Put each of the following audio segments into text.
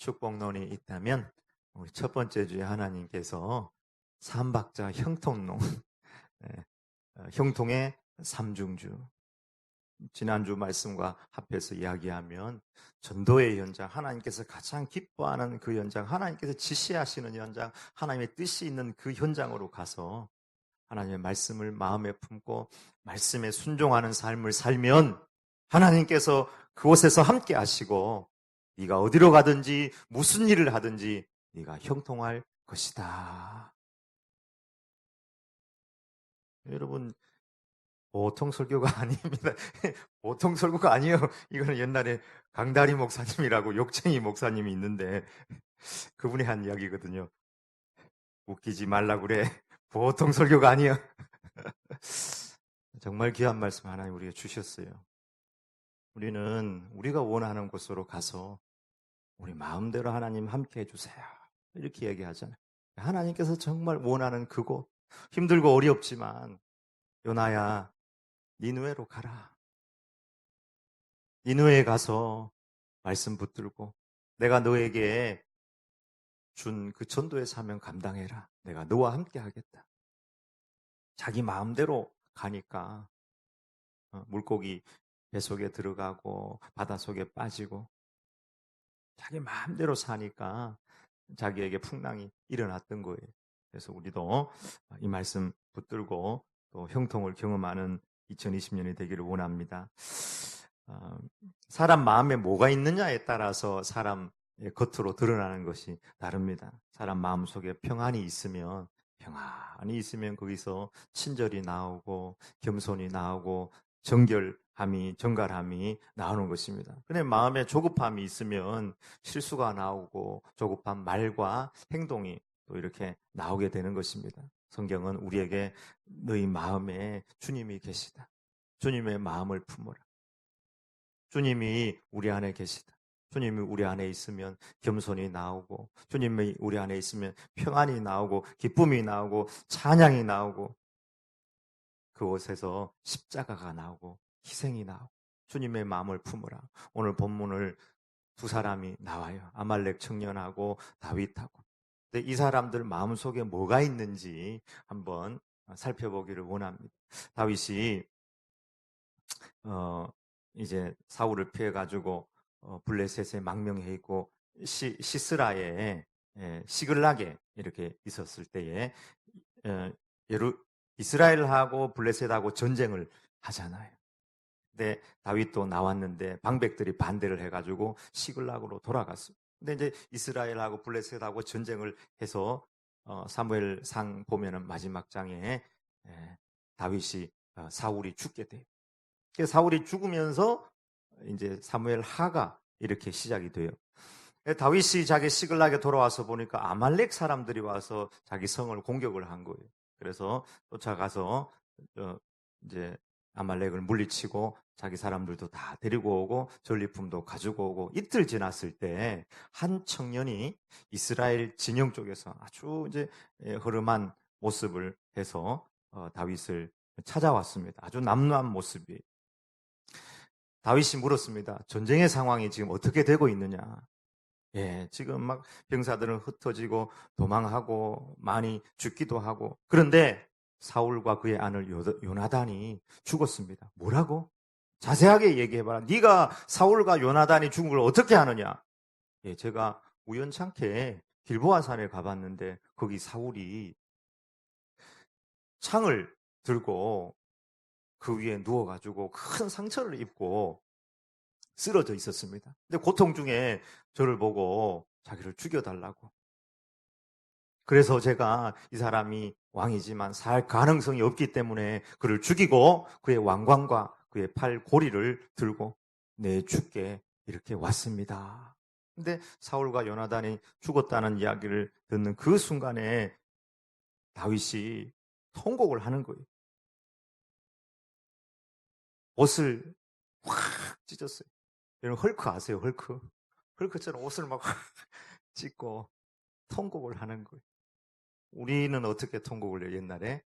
축복론이 있다면 우리 첫 번째 주에 하나님께서 삼박자 형통론, 예, 형통의 삼중주, 지난주 말씀과 합해서 이야기하면 전도의 현장, 하나님께서 가장 기뻐하는 그 현장, 하나님께서 지시하시는 현장, 하나님의 뜻이 있는 그 현장으로 가서 하나님의 말씀을 마음에 품고 말씀에 순종하는 삶을 살면 하나님께서 그곳에서 함께 하시고 네가 어디로 가든지 무슨 일을 하든지 네가 형통할 것이다. 여러분, 보통 설교가 아닙니다. 보통 설교가 아니에요. 이거는 옛날에 강다리 목사님이라고 욕쟁이 목사님이 있는데 그분이 한 이야기거든요. 웃기지 말라 그래. 보통 설교가 아니야. 정말 귀한 말씀 하나님 우리에게 주셨어요. 우리는 우리가 원하는 곳으로 가서 우리 마음대로 하나님 함께 해주세요. 이렇게 얘기하잖아요. 하나님께서 정말 원하는 그곳, 힘들고 어렵지만 요나야 니느웨로 가라. 니느웨에 가서 말씀 붙들고 내가 너에게 준 그 전도의 사명 감당해라. 내가 너와 함께 하겠다. 자기 마음대로 가니까 물고기 뱃속에 들어가고 바닷속에 빠지고 자기 마음대로 사니까 자기에게 풍랑이 일어났던 거예요. 그래서 우리도 이 말씀 붙들고 또 형통을 경험하는 2020년이 되기를 원합니다. 사람 마음에 뭐가 있느냐에 따라서 사람의 겉으로 드러나는 것이 다릅니다. 사람 마음속에 평안이 있으면 거기서 친절이 나오고 겸손이 나오고 정갈함이 나오는 것입니다. 근데 마음에 조급함이 있으면 실수가 나오고 조급한 말과 행동이 또 이렇게 나오게 되는 것입니다. 성경은 우리에게 너희 마음에 주님이 계시다. 주님의 마음을 품어라. 주님이 우리 안에 계시다. 주님이 우리 안에 있으면 겸손이 나오고 주님이 우리 안에 있으면 평안이 나오고 기쁨이 나오고 찬양이 나오고 그곳에서 십자가가 나오고 희생이 나오고 주님의 마음을 품으라. 오늘 본문을 두 사람이 나와요. 아말렉 청년하고 다윗하고. 근데 이 사람들 마음속에 뭐가 있는지 한번 살펴보기를 원합니다. 다윗이 이제 사울을 피해가지고 블레셋에 망명해 있고 시스라에 시글락에 이렇게 있었을 때에 이스라엘하고 블레셋하고 전쟁을 하잖아요. 근데 다윗도 나왔는데 방백들이 반대를 해가지고 시글락으로 돌아갔어요. 근데 이제 이스라엘하고 블레셋하고 전쟁을 해서 사무엘상 보면은 마지막 장에 다윗이 사울이 죽게 돼요. 사울이 죽으면서 이제 사무엘 하가 이렇게 시작이 돼요. 다윗이 자기 시글락에 돌아와서 보니까 아말렉 사람들이 와서 자기 성을 공격을 한 거예요. 그래서 쫓아가서 이제 아말렉을 물리치고 자기 사람들도 다 데리고 오고 전리품도 가지고 오고 이틀 지났을 때 한 청년이 이스라엘 진영 쪽에서 아주 이제 허름한 모습을 해서 다윗을 찾아왔습니다. 아주 남루한 모습이에요. 다윗이 물었습니다. 전쟁의 상황이 지금 어떻게 되고 있느냐? 지금 막 병사들은 흩어지고 도망하고 많이 죽기도 하고 그런데 사울과 그의 아들 요나단이 죽었습니다. 뭐라고? 자세하게 얘기해봐라. 네가 사울과 요나단이 죽은 걸 어떻게 아느냐? 제가 우연찮게 길보아 산에 가봤는데 거기 사울이 창을 들고 그 위에 누워가지고 큰 상처를 입고 쓰러져 있었습니다. 근데 고통 중에 저를 보고 자기를 죽여달라고. 그래서 제가 이 사람이 왕이지만 살 가능성이 없기 때문에 그를 죽이고 그의 왕관과 그의 팔 고리를 들고 내 죽게 이렇게 왔습니다. 근데 사울과 요나단이 죽었다는 이야기를 듣는 그 순간에 다윗이 통곡을 하는 거예요. 옷을 확 찢었어요. 여러분 헐크 아세요? 헐크? 헐크처럼 옷을 막 찢고 통곡을 하는 거예요. 우리는 어떻게 통곡을 해요? 옛날에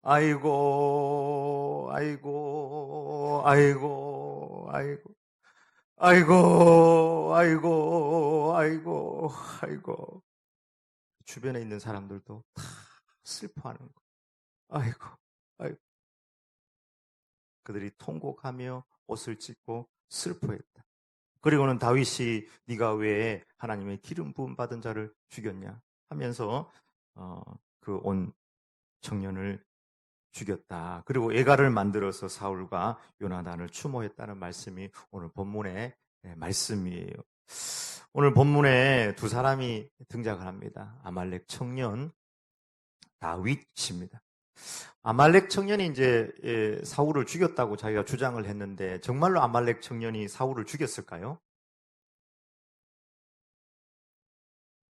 아이고 아이고 아이고 아이고 아이고, 아이고, 아이고, 아이고. 주변에 있는 사람들도 다 슬퍼하는 거. 아이고, 아이고. 그들이 통곡하며 옷을 찢고 슬퍼했다. 그리고는 다윗이 네가 왜 하나님의 기름 부음 받은 자를 죽였냐 하면서 그 온 청년을 죽였다. 그리고 애가를 만들어서 사울과 요나단을 추모했다는 말씀이 오늘 본문의 말씀이에요. 오늘 본문에 두 사람이 등장을 합니다. 아말렉 청년 다윗입니다. 아말렉 청년이 이제 사울을 죽였다고 자기가 주장을 했는데 정말로 아말렉 청년이 사울을 죽였을까요?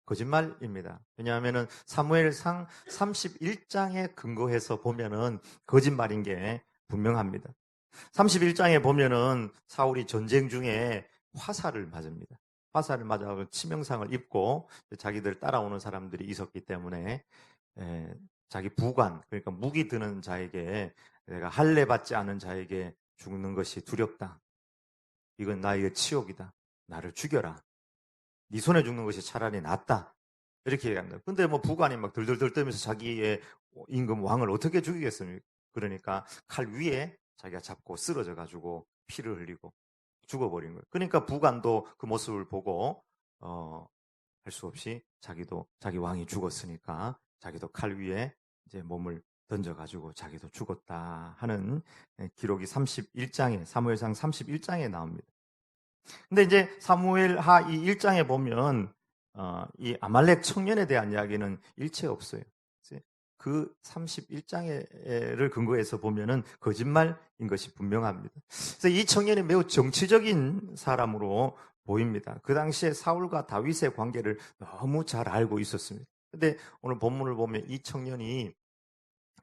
거짓말입니다. 왜냐하면은 사무엘상 31장에 근거해서 보면은 거짓말인 게 분명합니다. 31장에 보면은 사울이 전쟁 중에 화살을 맞습니다. 화살을 맞아 치명상을 입고 자기들 따라오는 사람들이 있었기 때문에 자기 부관, 그러니까 무기 드는 자에게 내가 할례 받지 않은 자에게 죽는 것이 두렵다. 이건 나에게 치욕이다. 나를 죽여라. 네 손에 죽는 것이 차라리 낫다. 이렇게 얘기합니다. 근데 뭐 부관이 막 들들들 떨면서 자기의 임금 왕을 어떻게 죽이겠습니까? 그러니까 칼 위에 자기가 잡고 쓰러져 가지고 피를 흘리고 죽어버린 거예요. 그러니까 부관도 그 모습을 보고 할 수 없이 자기도 자기 왕이 죽었으니까 자기도 칼 위에 이제 몸을 던져가지고 자기도 죽었다 하는 기록이 31장에 사무엘상 31장에 나옵니다. 근데 이제 사무엘하 이 1장에 보면 이 아말렉 청년에 대한 이야기는 일체 없어요. 그 31장을 근거해서 보면은 거짓말인 것이 분명합니다. 그래서 이 청년이 매우 정치적인 사람으로 보입니다. 그 당시에 사울과 다윗의 관계를 너무 잘 알고 있었습니다. 근데 오늘 본문을 보면 이 청년이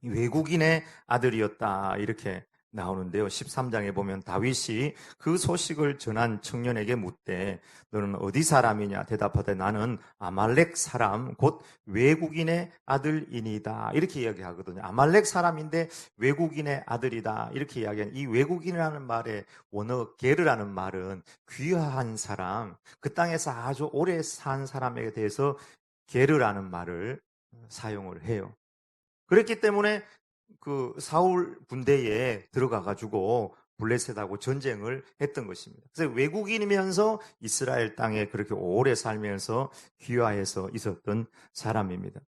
외국인의 아들이었다 이렇게 나오는데요. 13장에 보면 다윗이 그 소식을 전한 청년에게 묻되 너는 어디 사람이냐 대답하되 나는 아말렉 사람 곧 외국인의 아들이니다 이렇게 이야기하거든요. 아말렉 사람인데 외국인의 아들이다 이렇게 이야기하는 이 외국인이라는 말의 원어 게르라는 말은 귀화한 사람 그 땅에서 아주 오래 산 사람에 대해서 게르라는 말을 사용을 해요. 그랬기 때문에 그 사울 군대에 들어가 가지고 블레셋하고 전쟁을 했던 것입니다. 그래서 외국인이면서 이스라엘 땅에 그렇게 오래 살면서 귀화해서 있었던 사람입니다.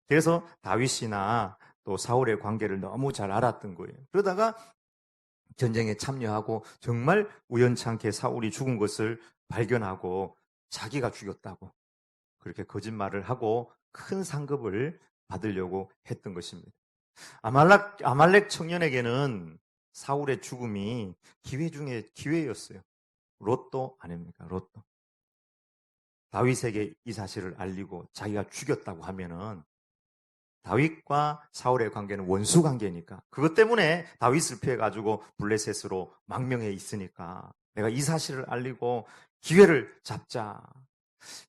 그래서 다윗이나 또 사울의 관계를 너무 잘 알았던 거예요. 그러다가 전쟁에 참여하고 정말 우연찮게 사울이 죽은 것을 발견하고 자기가 죽였다고 그렇게 거짓말을 하고 큰 상급을 받으려고 했던 것입니다. 아말렉 청년에게는 사울의 죽음이 기회 중에 기회였어요. 로또 아닙니까? 로또. 다윗에게 이 사실을 알리고 자기가 죽였다고 하면은 다윗과 사울의 관계는 원수 관계니까 그것 때문에 다윗을 피해 가지고 블레셋으로 망명해 있으니까 내가 이 사실을 알리고 기회를 잡자.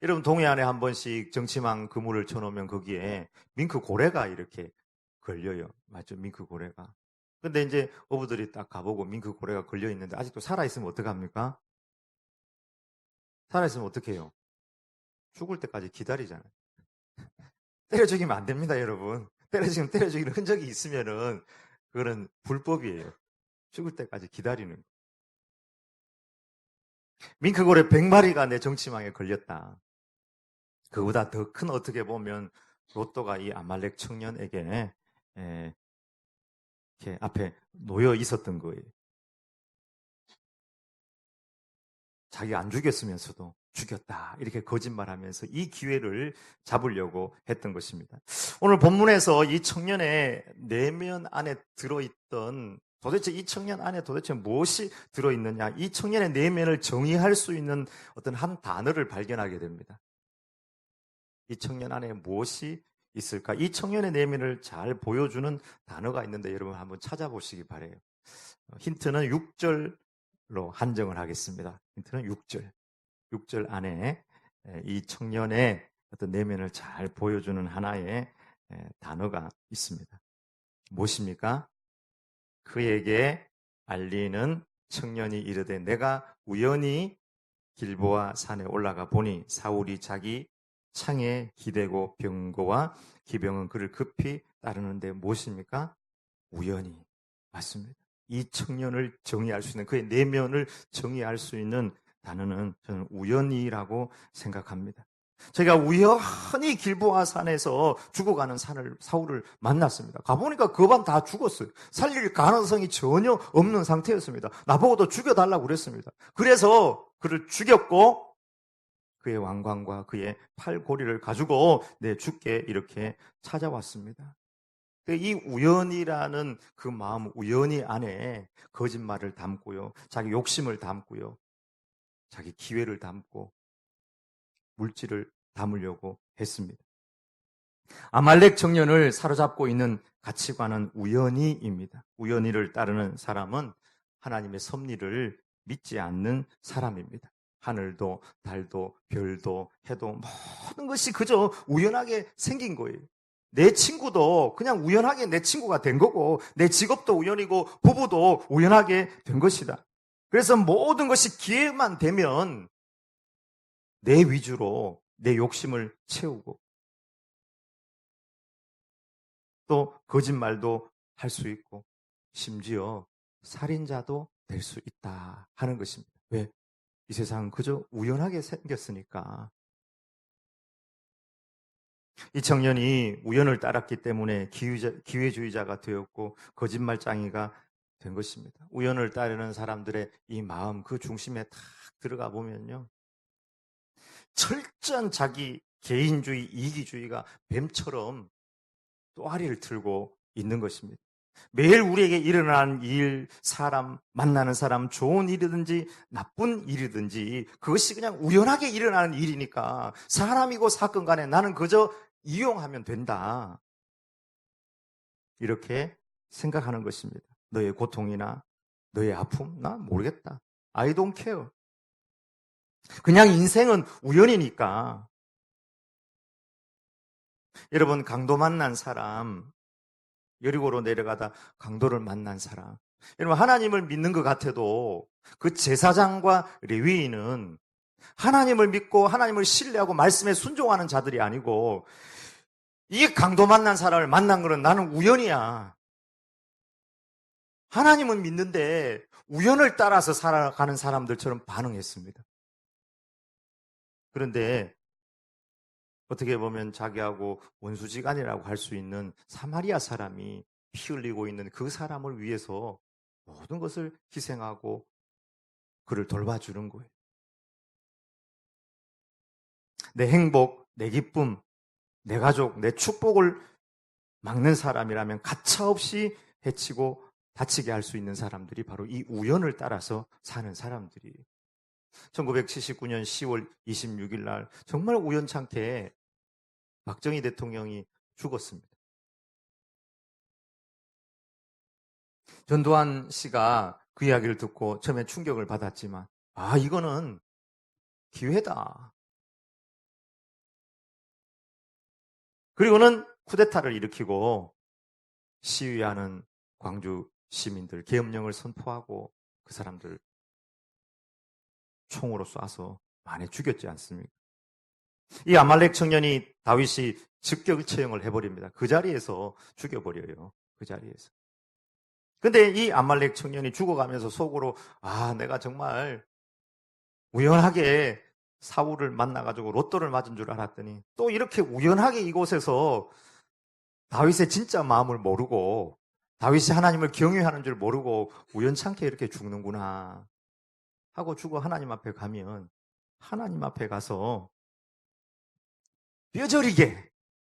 여러분 동해안에 한 번씩 정치망 그물을 쳐놓으면 거기에 밍크 고래가 이렇게 걸려요. 맞죠? 밍크 고래가. 근데 이제 어부들이 딱 가보고 밍크 고래가 걸려 있는데 아직도 살아있으면 어떡합니까? 살아있으면 어떡해요? 죽을 때까지 기다리잖아요. 때려 죽이면 안 됩니다, 여러분. 때려 죽이는 흔적이 있으면은 그거는 불법이에요. 죽을 때까지 기다리는 거. 밍크 고래 100마리가 내 정치망에 걸렸다. 그보다 더 큰 어떻게 보면 로또가 이 아말렉 청년에게 이렇게 앞에 놓여 있었던 거예요. 자기가 안 죽였으면서도 죽였다. 이렇게 거짓말하면서 이 기회를 잡으려고 했던 것입니다. 오늘 본문에서 이 청년의 내면 안에 들어있던 도대체 이 청년 안에 도대체 무엇이 들어있느냐. 이 청년의 내면을 정의할 수 있는 어떤 한 단어를 발견하게 됩니다. 이 청년 안에 무엇이 있을까? 이 청년의 내면을 잘 보여주는 단어가 있는데 여러분 한번 찾아보시기 바래요. 힌트는 6절로 한정을 하겠습니다. 힌트는 6절. 6절 안에 이 청년의 어떤 내면을 잘 보여주는 하나의 단어가 있습니다. 무엇입니까? 그에게 알리는 청년이 이르되 내가 우연히 길보아 산에 올라가 보니 사울이 자기 창에 기대고 병거와 기병은 그를 급히 따르는데 무엇입니까? 우연히. 맞습니다. 이 청년을 정의할 수 있는, 그의 내면을 정의할 수 있는 단어는 저는 우연이라고 생각합니다. 제가 우연히 길보아 산에서 죽어가는 사울을 만났습니다. 가보니까 그 밤 다 죽었어요. 살릴 가능성이 전혀 없는 상태였습니다. 나보고도 죽여달라고 그랬습니다. 그래서 그를 죽였고 그의 왕관과 그의 팔고리를 가지고 죽게 이렇게 찾아왔습니다. 이 우연이라는 그 마음, 우연히 안에 거짓말을 담고요, 자기 욕심을 담고요, 자기 기회를 담고 물질을 담으려고 했습니다. 아말렉 청년을 사로잡고 있는 가치관은 우연히입니다. 우연히를 따르는 사람은 하나님의 섭리를 믿지 않는 사람입니다. 하늘도 달도 별도 해도 모든 것이 그저 우연하게 생긴 거예요. 내 친구도 그냥 우연하게 내 친구가 된 거고, 내 직업도 우연이고, 부부도 우연하게 된 것이다. 그래서 모든 것이 기회만 되면 내 위주로 내 욕심을 채우고 또 거짓말도 할 수 있고 심지어 살인자도 될 수 있다 하는 것입니다. 왜? 이 세상은 그저 우연하게 생겼으니까. 이 청년이 우연을 따랐기 때문에 기회주의자가 되었고 거짓말장이가 된 것입니다. 우연을 따르는 사람들의 이 마음, 그 중심에 탁 들어가 보면요, 철저한 자기 개인주의, 이기주의가 뱀처럼 또아리를 틀고 있는 것입니다. 매일 우리에게 일어나는 일, 사람, 만나는 사람, 좋은 일이든지 나쁜 일이든지 그것이 그냥 우연하게 일어나는 일이니까 사람이고 사건 간에 나는 그저 이용하면 된다, 이렇게 생각하는 것입니다. 너의 고통이나 너의 아픔, 나 모르겠다. I don't care. 그냥 인생은 우연이니까. 여러분, 강도 만난 사람, 여리고로 내려가다 강도를 만난 사람, 여러분, 하나님을 믿는 것 같아도 그 제사장과 레위인은 하나님을 믿고 하나님을 신뢰하고 말씀에 순종하는 자들이 아니고, 이 강도 만난 사람을 만난 것은 나는 우연이야. 하나님은 믿는데 우연을 따라서 살아가는 사람들처럼 반응했습니다. 그런데 어떻게 보면 자기하고 원수지간이라고 할 수 있는 사마리아 사람이 피 흘리고 있는 그 사람을 위해서 모든 것을 희생하고 그를 돌봐주는 거예요. 내 행복, 내 기쁨, 내 가족, 내 축복을 막는 사람이라면 가차없이 해치고 다치게 할 수 있는 사람들이 바로 이 우연을 따라서 사는 사람들이에요. 1979년 10월 26일 날 정말 우연찮게 박정희 대통령이 죽었습니다. 전두환 씨가 그 이야기를 듣고 처음에 충격을 받았지만, 이거는 기회다. 그리고는 쿠데타를 일으키고 시위하는 광주 시민들, 계엄령을 선포하고 그 사람들 총으로 쏴서 많이 죽였지 않습니까? 이 아말렉 청년이 다윗이 즉격 처형을 해버립니다. 그 자리에서 죽여버려요. 그 자리에서. 근데 이 아말렉 청년이 죽어가면서 속으로, 내가 정말 우연하게 사울을 만나가지고 로또를 맞은 줄 알았더니 또 이렇게 우연하게 이곳에서 다윗의 진짜 마음을 모르고 다윗이 하나님을 경외하는 줄 모르고 우연찮게 이렇게 죽는구나 하고 죽어 하나님 앞에 가면, 하나님 앞에 가서 뼈저리게,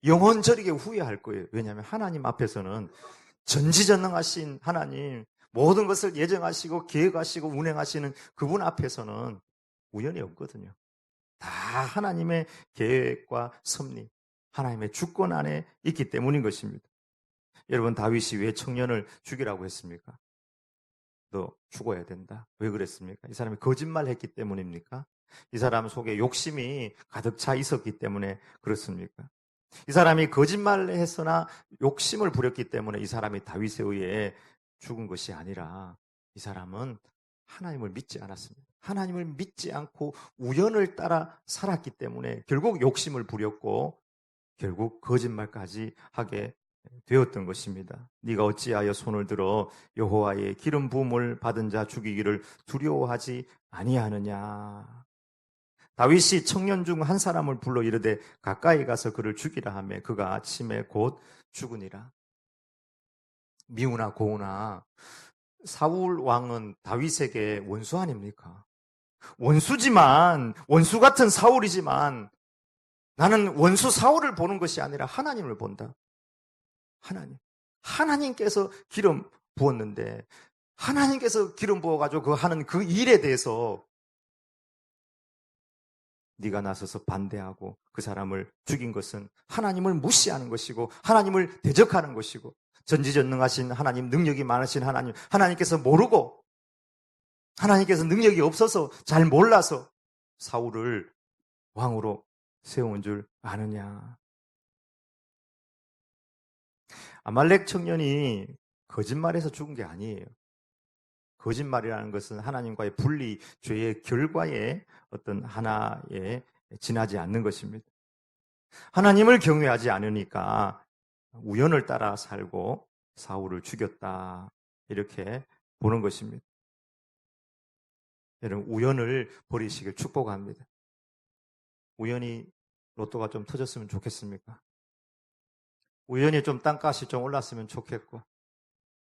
영혼저리게 후회할 거예요. 왜냐하면 하나님 앞에서는 전지전능하신 하나님, 모든 것을 예정하시고 계획하시고 운행하시는 그분 앞에서는 우연이 없거든요. 다 하나님의 계획과 섭리, 하나님의 주권 안에 있기 때문인 것입니다. 여러분, 다윗이 왜 청년을 죽이라고 했습니까? 너 죽어야 된다. 왜 그랬습니까? 이 사람이 거짓말했기 때문입니까? 이 사람 속에 욕심이 가득 차 있었기 때문에 그렇습니까? 이 사람이 거짓말을 했으나 욕심을 부렸기 때문에 이 사람이 다윗에 의해 죽은 것이 아니라 이 사람은 하나님을 믿지 않았습니다. 하나님을 믿지 않고 우연을 따라 살았기 때문에 결국 욕심을 부렸고 결국 거짓말까지 하게 되었던 것입니다. 네가 어찌하여 손을 들어 여호와의 기름 부음을 받은 자 죽이기를 두려워하지 아니하느냐. 다윗이 청년 중 한 사람을 불러 이르되 가까이 가서 그를 죽이라 하매 그가 아침에 곧 죽으니라. 미우나 고우나 사울 왕은 다윗에게 원수 아닙니까? 원수지만, 원수 같은 사울이지만 나는 원수 사울을 보는 것이 아니라 하나님을 본다. 하나님께서 기름 부었는데 하나님께서 기름 부어가지고 그 하는 그 일에 대해서 네가 나서서 반대하고 그 사람을 죽인 것은 하나님을 무시하는 것이고 하나님을 대적하는 것이고 전지전능하신 하나님, 능력이 많으신 하나님, 하나님께서 모르고 하나님께서 능력이 없어서 잘 몰라서 사울을 왕으로 세운 줄 아느냐. 아말렉 청년이 거짓말해서 죽은 게 아니에요. 거짓말이라는 것은 하나님과의 분리, 죄의 결과의 어떤 하나에 지나지 않는 것입니다. 하나님을 경외하지 않으니까 우연을 따라 살고 사울을 죽였다. 이렇게 보는 것입니다. 여러분, 우연을 버리시길 축복합니다. 우연히 로또가 좀 터졌으면 좋겠습니까? 우연히 좀 땅값이 좀 올랐으면 좋겠고,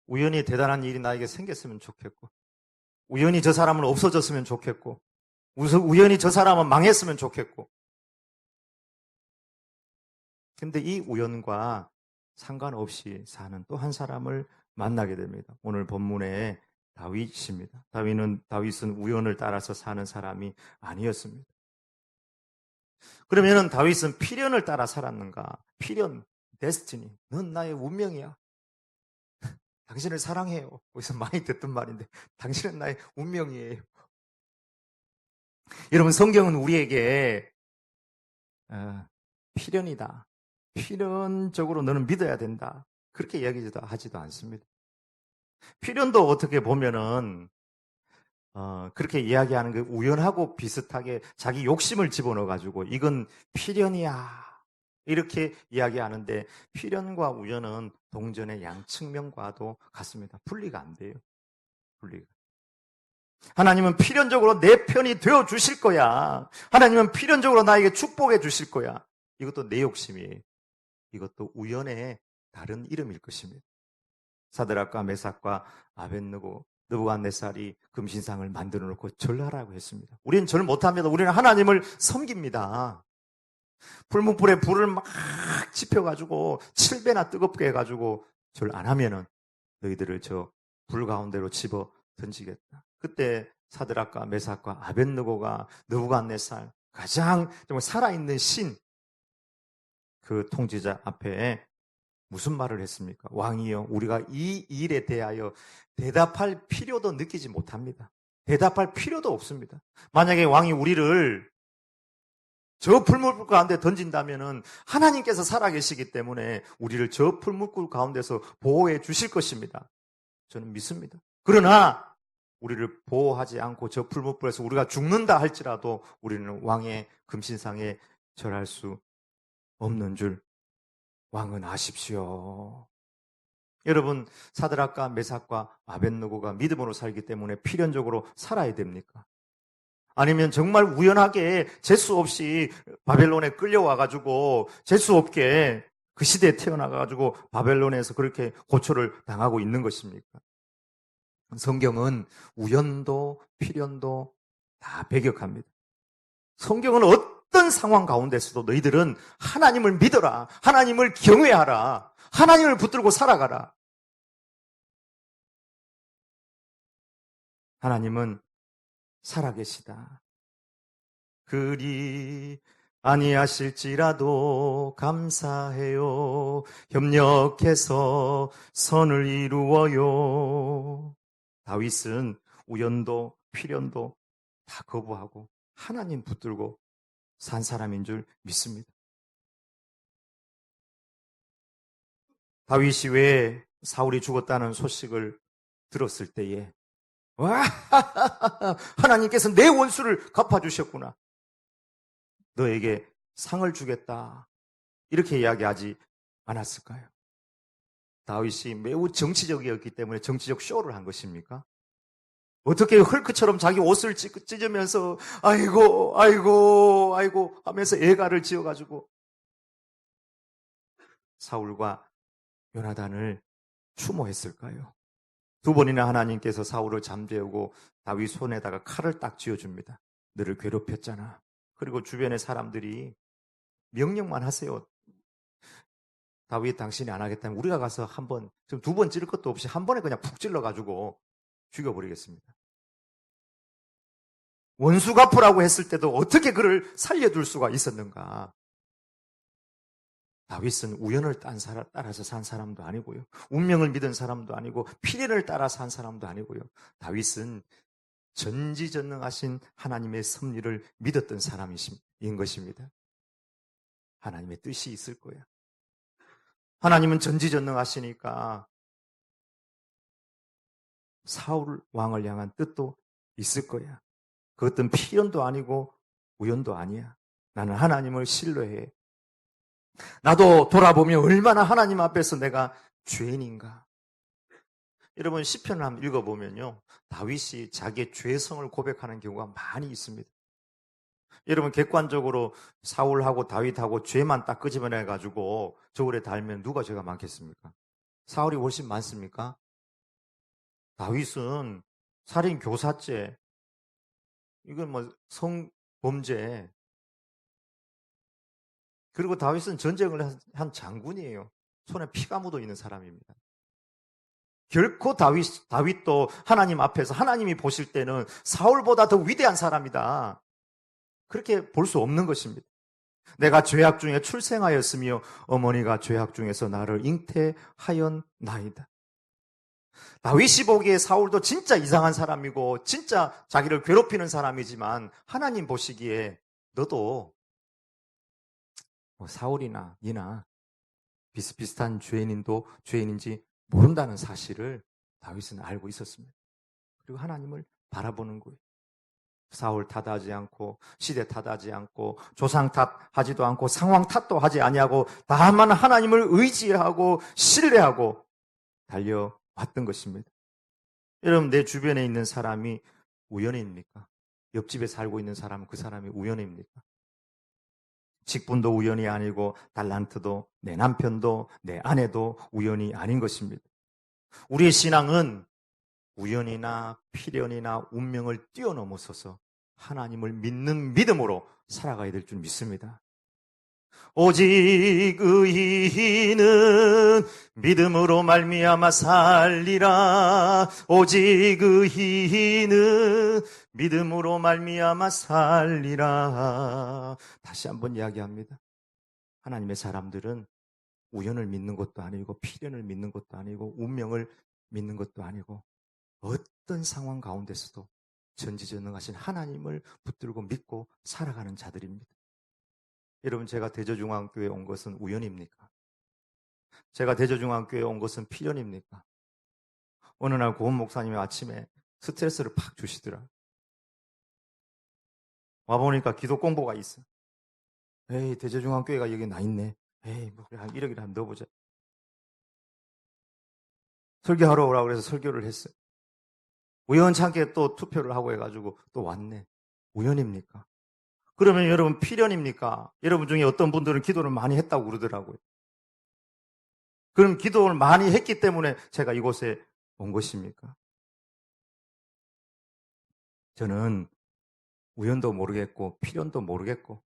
우연히 대단한 일이 나에게 생겼으면 좋겠고, 우연히 저 사람은 없어졌으면 좋겠고, 우연히 저 사람은 망했으면 좋겠고. 근데 이 우연과 상관없이 사는 또 한 사람을 만나게 됩니다. 오늘 본문에 다윗입니다. 다윗은 우연을 따라서 사는 사람이 아니었습니다. 그러면은 다윗은 필연을 따라 살았는가? 필연, 데스티니. 넌 나의 운명이야. 당신을 사랑해요. 거기서 많이 듣던 말인데 당신은 나의 운명이에요. 여러분, 성경은 우리에게 필연이다. 필연적으로 너는 믿어야 된다. 그렇게 이야기도 하지도 않습니다. 필연도 어떻게 보면은 그렇게 이야기하는 게 우연하고 비슷하게 자기 욕심을 집어넣어가지고 이건 필연이야. 이렇게 이야기하는데 필연과 우연은 동전의 양측면과도 같습니다. 분리가 안 돼요. 분리가. 하나님은 필연적으로 내 편이 되어 주실 거야. 하나님은 필연적으로 나에게 축복해 주실 거야. 이것도 내 욕심이에요. 이것도 우연의 다른 이름일 것입니다. 사드락과 메삭과 아벳느고 느부갓네살이 금신상을 만들어 놓고 절하라고 했습니다. 우리는 절 못합니다. 우리는 하나님을 섬깁니다. 풀무불에 불을 막 지펴가지고 7배나 뜨겁게 해가지고 절 안 하면은 너희들을 저 불 가운데로 집어 던지겠다. 그때 사드락과 메삭과 아벳느고가 느부갓네살 가장 정말 살아있는 신 그 통치자 앞에 무슨 말을 했습니까? 왕이여, 우리가 이 일에 대하여 대답할 필요도 느끼지 못합니다. 대답할 필요도 없습니다. 만약에 왕이 우리를 저 풀무불 가운데 던진다면은 하나님께서 살아계시기 때문에 우리를 저 풀무불 가운데서 보호해 주실 것입니다. 저는 믿습니다. 그러나 우리를 보호하지 않고 저 풀무불에서 우리가 죽는다 할지라도 우리는 왕의 금신상에 절할 수 없는 줄 왕은 아십시오. 여러분, 사드락과 메삭과 아벳느고가 믿음으로 살기 때문에 필연적으로 살아야 됩니까? 아니면 정말 우연하게 재수 없이 바벨론에 끌려와가지고 재수 없게 그 시대에 태어나가지고 바벨론에서 그렇게 고초를 당하고 있는 것입니까? 성경은 우연도 필연도 다 배격합니다. 성경은 어떤 상황 가운데서도 너희들은 하나님을 믿어라. 하나님을 경외하라. 하나님을 붙들고 살아가라. 하나님은 살아계시다. 그리 아니하실지라도 감사해요. 협력해서 선을 이루어요. 다윗은 우연도 필연도 다 거부하고 하나님 붙들고 산 사람인 줄 믿습니다. 다윗이 왜 사울이 죽었다는 소식을 들었을 때에 와, 하나님께서 내 원수를 갚아주셨구나. 너에게 상을 주겠다. 이렇게 이야기하지 않았을까요? 다윗이 매우 정치적이었기 때문에 정치적 쇼를 한 것입니까? 어떻게 헐크처럼 자기 옷을 찢으면서 아이고 아이고 아이고 하면서 애가를 지어가지고 사울과 요나단을 추모했을까요? 두 번이나 하나님께서 사울을 잠재우고 다윗 손에다가 칼을 딱 쥐어줍니다. 너를 괴롭혔잖아. 그리고 주변의 사람들이 명령만 하세요. 다윗 당신이 안 하겠다면 우리가 가서 한번, 지금 두 번 찌를 것도 없이 한 번에 그냥 푹 찔러가지고 죽여버리겠습니다. 원수 갚으라고 했을 때도 어떻게 그를 살려둘 수가 있었는가? 다윗은 우연을 따라서 산 사람도 아니고요. 운명을 믿은 사람도 아니고 필연을 따라 산 사람도 아니고요. 다윗은 전지전능하신 하나님의 섭리를 믿었던 사람인 것입니다. 하나님의 뜻이 있을 거예요. 하나님은 전지전능하시니까 사울 왕을 향한 뜻도 있을 거야. 그것은 필연도 아니고 우연도 아니야. 나는 하나님을 신뢰해. 나도 돌아보면 얼마나 하나님 앞에서 내가 죄인인가. 여러분 시편을 한번 읽어보면요. 다윗이 자기의 죄성을 고백하는 경우가 많이 있습니다. 여러분 객관적으로 사울하고 다윗하고 죄만 딱 끄집어내가지고 저울에 달면 누가 죄가 많겠습니까? 사울이 훨씬 많습니까? 다윗은 살인 교사죄, 이건 뭐 성범죄, 그리고 다윗은 전쟁을 한 장군이에요. 손에 피가 묻어 있는 사람입니다. 결코 다윗도 하나님 앞에서 하나님이 보실 때는 사울보다 더 위대한 사람이다. 그렇게 볼 수 없는 것입니다. 내가 죄악 중에 출생하였으며 어머니가 죄악 중에서 나를 잉태하였나이다. 다윗이 보기에 사울도 진짜 이상한 사람이고 진짜 자기를 괴롭히는 사람이지만 하나님 보시기에 너도 뭐 사울이나 니나 비슷비슷한 죄인인지 모른다는 사실을 다윗은 알고 있었습니다. 그리고 하나님을 바라보는 거예요. 사울 탓하지 않고 시대 탓하지 않고 조상 탓하지도 않고 상황 탓도 하지 아니하고 다만 하나님을 의지하고 신뢰하고 달려왔던 것입니다. 여러분 내 주변에 있는 사람이 우연입니까? 옆집에 살고 있는 사람은 그 사람이 우연입니까? 직분도 우연이 아니고 달란트도 내 남편도 내 아내도 우연이 아닌 것입니다. 우리의 신앙은 우연이나 필연이나 운명을 뛰어넘어서서 하나님을 믿는 믿음으로 살아가야 될 줄 믿습니다. 오직 의인은 믿음으로 말미암아 살리라. 오직 의인은 믿음으로 말미암아 살리라. 다시 한번 이야기합니다. 하나님의 사람들은 우연을 믿는 것도 아니고 필연을 믿는 것도 아니고 운명을 믿는 것도 아니고 어떤 상황 가운데서도 전지전능하신 하나님을 붙들고 믿고 살아가는 자들입니다. 여러분 제가 대저중앙교회에 온 것은 우연입니까? 제가 대저중앙교회에 온 것은 필연입니까? 어느 날 고은 목사님이 아침에 스트레스를 팍 주시더라. 와보니까 기도 공보가 있어. 에이 대저중앙교회가 여기 나 있네. 에이 뭐 한 1억이라 한번 넣어보자. 설교하러 오라고 그래서 설교를 했어요. 우연찮게 또 투표를 하고 해가지고 또 왔네. 우연입니까? 그러면 여러분 필연입니까? 여러분 중에 어떤 분들은 기도를 많이 했다고 그러더라고요. 그럼 기도를 많이 했기 때문에 제가 이곳에 온 것입니까? 저는 우연도 모르겠고 필연도 모르겠고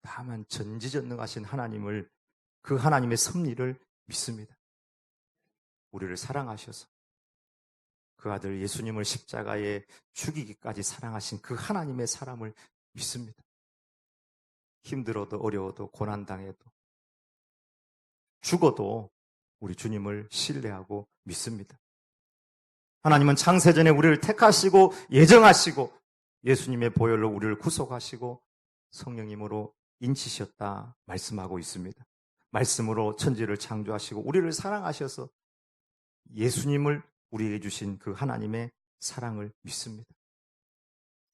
다만 전지전능하신 하나님을 그 하나님의 섭리를 믿습니다. 우리를 사랑하셔서 그 아들 예수님을 십자가에 죽이기까지 사랑하신 그 하나님의 사랑을 믿습니다. 힘들어도 어려워도 고난당해도 죽어도 우리 주님을 신뢰하고 믿습니다. 하나님은 창세전에 우리를 택하시고 예정하시고 예수님의 보혈로 우리를 구속하시고 성령님으로 인치셨다 말씀하고 있습니다. 말씀으로 천지를 창조하시고 우리를 사랑하셔서 예수님을 우리에게 주신 그 하나님의 사랑을 믿습니다.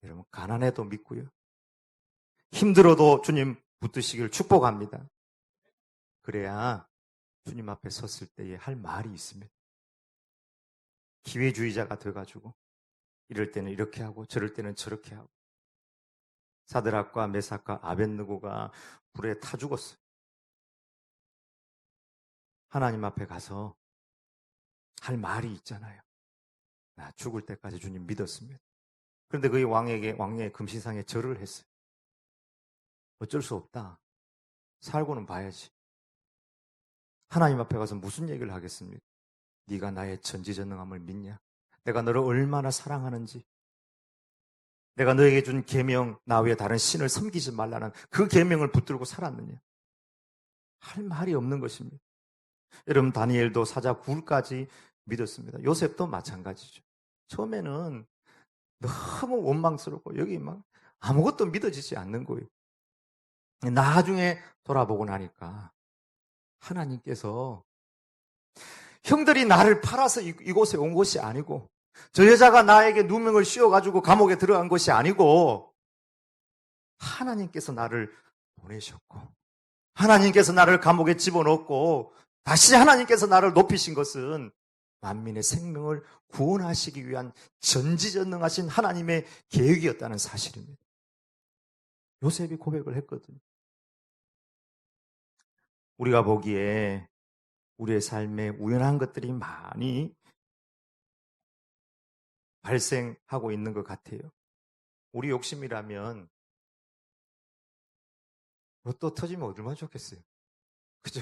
여러분, 가난해도 믿고요. 힘들어도 주님 붙드시기를 축복합니다. 그래야 주님 앞에 섰을 때에 할 말이 있습니다. 기회주의자가 돼가지고 이럴 때는 이렇게 하고 저럴 때는 저렇게 하고. 사드락과 메삭과 아벳느고가 불에 타 죽었어요. 하나님 앞에 가서 할 말이 있잖아요. 나 죽을 때까지 주님 믿었습니다. 그런데 그의 왕의 금신상에 절을 했어요. 어쩔 수 없다. 살고는 봐야지. 하나님 앞에 가서 무슨 얘기를 하겠습니까? 네가 나의 전지전능함을 믿냐? 내가 너를 얼마나 사랑하는지, 내가 너에게 준 계명, 나 외에 다른 신을 섬기지 말라는 그 계명을 붙들고 살았느냐? 할 말이 없는 것입니다. 여러분, 다니엘도 사자 굴까지 믿었습니다. 요셉도 마찬가지죠. 처음에는 너무 원망스럽고 여기 막 아무것도 믿어지지 않는 거예요. 나중에 돌아보고 나니까 하나님께서 형들이 나를 팔아서 이곳에 온 것이 아니고, 저 여자가 나에게 누명을 씌워가지고 감옥에 들어간 것이 아니고, 하나님께서 나를 보내셨고, 하나님께서 나를 감옥에 집어넣고, 다시 하나님께서 나를 높이신 것은 만민의 생명을 구원하시기 위한 전지전능하신 하나님의 계획이었다는 사실입니다. 요셉이 고백을 했거든요. 우리가 보기에 우리의 삶에 우연한 것들이 많이 발생하고 있는 것 같아요. 우리 욕심이라면 로또 터지면 얼마나 좋겠어요. 그죠?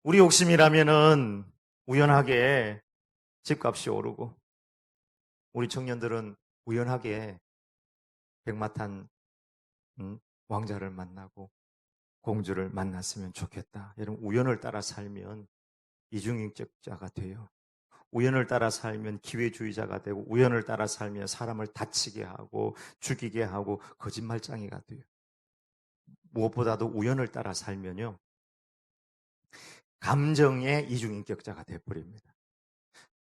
우리 욕심이라면은 우연하게 집값이 오르고, 우리 청년들은 우연하게 백마탄 왕자를 만나고 공주를 만났으면 좋겠다. 여러분, 우연을 따라 살면 이중인격자가 돼요. 우연을 따라 살면 기회주의자가 되고, 우연을 따라 살면 사람을 다치게 하고 죽이게 하고 거짓말장애가 돼요. 무엇보다도 우연을 따라 살면요, 감정의 이중인격자가 되어버립니다.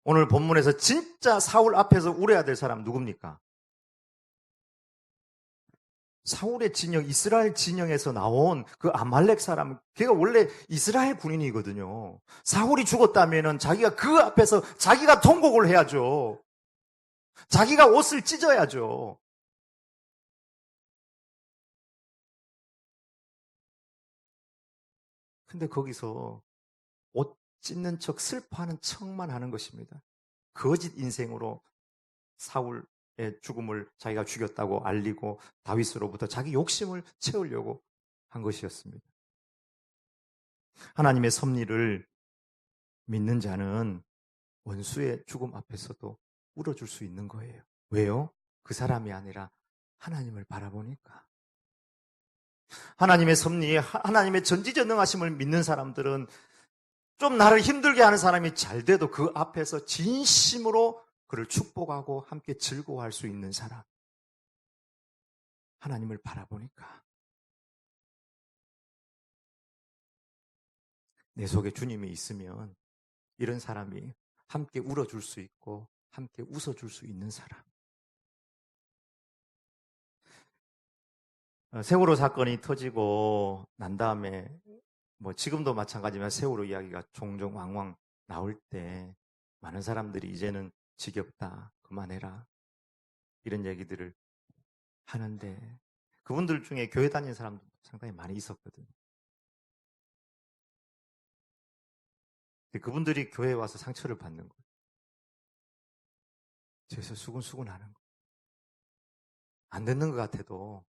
오늘 본문에서 진짜 사울 앞에서 울어야 될 사람 누굽니까? 사울의 진영, 이스라엘 진영에서 나온 그 아말렉 사람, 걔가 원래 이스라엘 군인이거든요. 사울이 죽었다면 자기가 그 앞에서 자기가 통곡을 해야죠. 자기가 옷을 찢어야죠. 근데 거기서 옷 찢는 척, 슬퍼하는 척만 하는 것입니다. 거짓 인생으로 사울의 죽음을 자기가 죽였다고 알리고 다윗으로부터 자기 욕심을 채우려고 한 것이었습니다. 하나님의 섭리를 믿는 자는 원수의 죽음 앞에서도 울어줄 수 있는 거예요. 왜요? 그 사람이 아니라 하나님을 바라보니까. 하나님의 섭리, 하나님의 전지전능하심을 믿는 사람들은 좀 나를 힘들게 하는 사람이 잘 돼도 그 앞에서 진심으로 그를 축복하고 함께 즐거워할 수 있는 사람. 하나님을 바라보니까. 내 속에 주님이 있으면 이런 사람이 함께 울어줄 수 있고 함께 웃어줄 수 있는 사람. 세월호 사건이 터지고 난 다음에 뭐 지금도 마찬가지지만 세월호 이야기가 종종 왕왕 나올 때 많은 사람들이 이제는 지겹다, 그만해라 이런 얘기들을 하는데, 그분들 중에 교회 다니는 사람도 상당히 많이 있었거든요. 근데 그분들이 교회에 와서 상처를 받는 거예요. 그래서 수근수근 하는 거예요. 안 듣는 것 같아도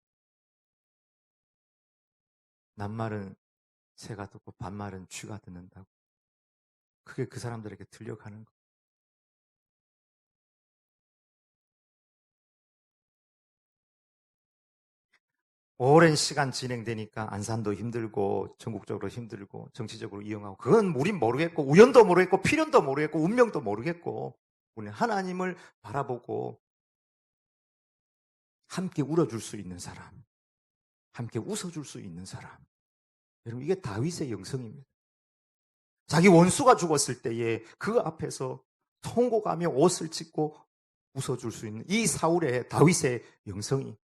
낱말은 새가 듣고 반말은 쥐가 듣는다고. 그게 그 사람들에게 들려가는 거예요. 오랜 시간 진행되니까 안산도 힘들고 전국적으로 힘들고 정치적으로 이용하고, 그건 우린 모르겠고 우연도 모르겠고 필연도 모르겠고 운명도 모르겠고, 우리는 하나님을 바라보고 함께 울어줄 수 있는 사람, 함께 웃어줄 수 있는 사람. 여러분, 이게 다윗의 영성입니다. 자기 원수가 죽었을 때에 그 앞에서 통곡하며 옷을 찢고 웃어줄 수 있는 이 사울의 다윗의 영성이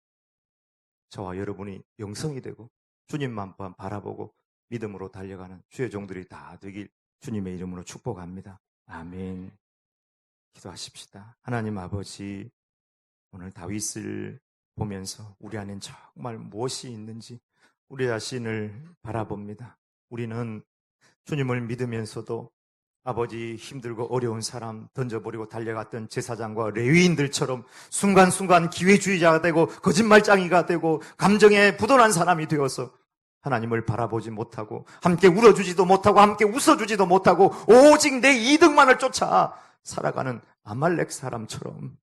저와 여러분이 영성이 되고 주님만 바라보고 믿음으로 달려가는 주의 종들이 다 되길 주님의 이름으로 축복합니다. 아멘. 기도하십시다. 하나님 아버지, 오늘 다윗을 보면서 우리 안엔 정말 무엇이 있는지 우리 자신을 바라봅니다. 우리는 주님을 믿으면서도 아버지 힘들고 어려운 사람 던져버리고 달려갔던 제사장과 레위인들처럼 순간순간 기회주의자가 되고 거짓말장이가 되고 감정에 부도난 사람이 되어서 하나님을 바라보지 못하고 함께 울어주지도 못하고 함께 웃어주지도 못하고 오직 내 이득만을 쫓아 살아가는 아말렉 사람처럼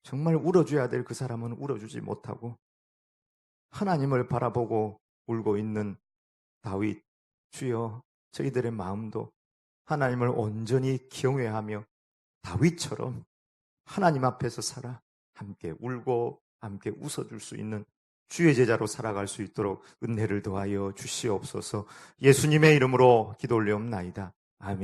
정말 울어줘야 될 그 사람은 울어주지 못하고 하나님을 바라보고 울고 있는 다윗, 주여 저희들의 마음도 하나님을 온전히 경외하며 다윗처럼 하나님 앞에서 살아 함께 울고 함께 웃어줄 수 있는 주의 제자로 살아갈 수 있도록 은혜를 더하여 주시옵소서. 예수님의 이름으로 기도 올리옵나이다. 아멘.